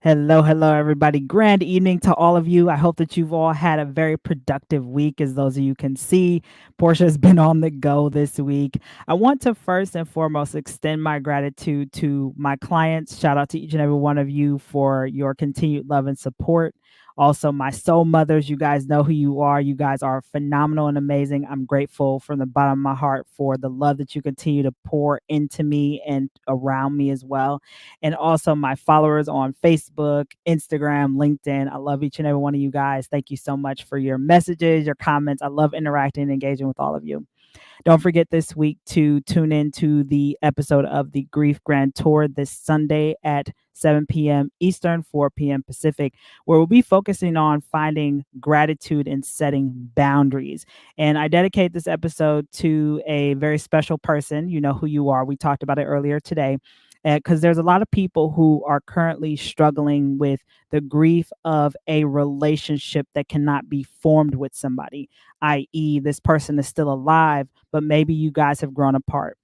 Hello, hello, everybody. Grand evening to all of you. I hope that you've all had a very productive week. As those of you can see, Portia has been on the go this week. I want to first and foremost extend my gratitude to my clients. Shout out to each and every one of you for your continued love and support. Also, my soul mothers, you guys know who you are. You guys are phenomenal and amazing. I'm grateful from the bottom of my heart for the love that you continue to pour into me and around me as well, and also my followers on Facebook, Instagram, LinkedIn. I love each and every one of you guys. Thank you so much for your messages, your comments. I love interacting and engaging with all of you. Don't forget this week to tune in to the episode of the Grief Grantor this Sunday at 7 p.m. Eastern, 4 p.m. Pacific, where we'll be focusing on finding gratitude and setting boundaries. And I dedicate this episode to a very special person. You know who you are. We talked about it earlier today. Because there's a lot of people who are currently struggling with the grief of a relationship that cannot be formed with somebody, i.e., this person is still alive, but maybe you guys have grown apart.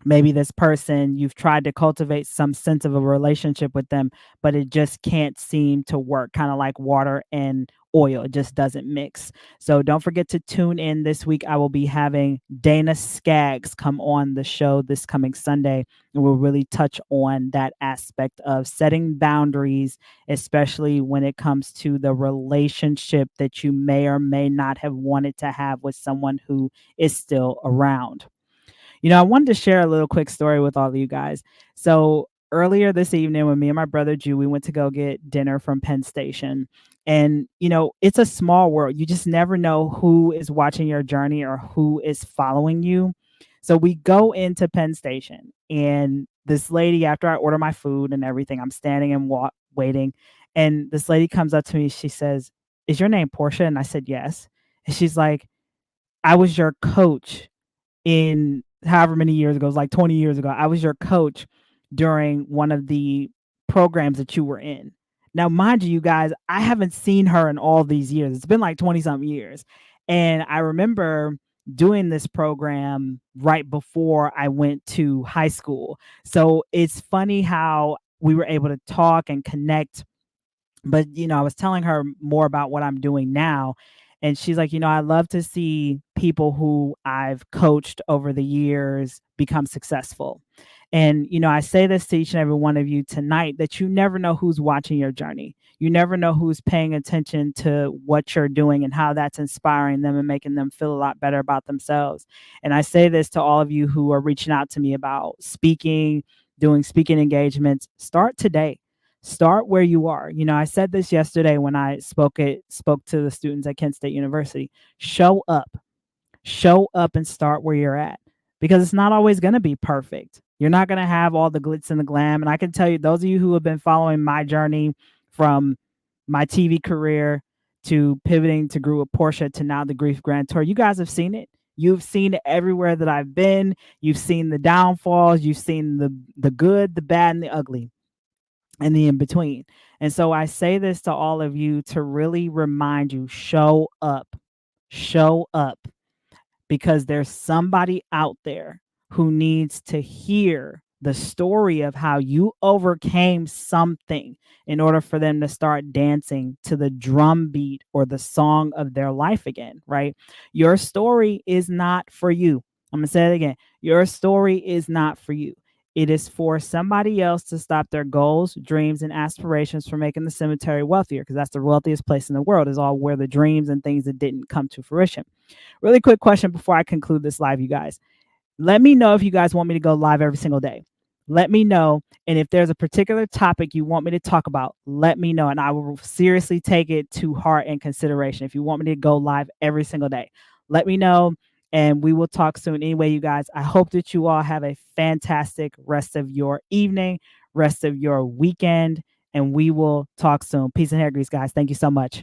Maybe this person, you've tried to cultivate some sense of a relationship with them, but it just can't seem to work, kind of like water and oil. It just doesn't mix. So don't forget to tune in this week. I will be having Dana Skaggs come on the show this coming Sunday, and we'll really touch on that aspect of setting boundaries, especially when it comes to the relationship that you may or may not have wanted to have with someone who is still around. I wanted to share a little quick story with all of you guys. So earlier this evening, when me and my brother Jew, we went to go get dinner from Penn Station. And, it's a small world. You just never know who is watching your journey or who is following you. So we go into Penn Station, and this lady, after I order my food and everything, I'm standing and waiting. And this lady comes up to me. She says, "Is your name Portia?" And I said, "Yes." And she's like, "I was your coach in however many years ago, it was like 20 years ago. I was your coach during one of the programs that you were in." Now, mind you guys, I haven't seen her in all these years. It's been like 20 something years. And I remember doing this program right before I went to high school. So it's funny how we were able to talk and connect, but I was telling her more about what I'm doing now, and she's like, I love to see people who I've coached over the years become successful. And I say this to each and every one of you tonight, that you never know who's watching your journey. You never know who's paying attention to what you're doing and how that's inspiring them and making them feel a lot better about themselves. And I say this to all of you who are reaching out to me about speaking, doing speaking engagements. Start today. Start where you are. I said this yesterday when I spoke to the students at Kent State University. Show up. Show up and start where you're at, because it's not always going to be perfect. You're not going to have all the glitz and the glam. And I can tell you, those of you who have been following my journey from my TV career to pivoting to Grew with Portia to now the Grief Grantor, you guys have seen it. You've seen it everywhere that I've been. You've seen the downfalls. You've seen the good, the bad, and the ugly, and the in between. And so I say this to all of you to really remind you, show up. Show up, because there's somebody out there who needs to hear the story of how you overcame something in order for them to start dancing to the drum beat or the song of their life again, right? Your story is not for you. I'm going to say it again. Your story is not for you. It is for somebody else to stop their goals, dreams, and aspirations from making the cemetery wealthier, because that's the wealthiest place in the world, is all where the dreams and things that didn't come to fruition. Really quick question before I conclude this live, you guys. Let me know if you guys want me to go live every single day. Let me know. And if there's a particular topic you want me to talk about, let me know. And I will seriously take it to heart and consideration. If you want me to go live every single day, let me know. And we will talk soon. Anyway, you guys, I hope that you all have a fantastic rest of your evening, rest of your weekend, and we will talk soon. Peace and hair grease, guys. Thank you so much.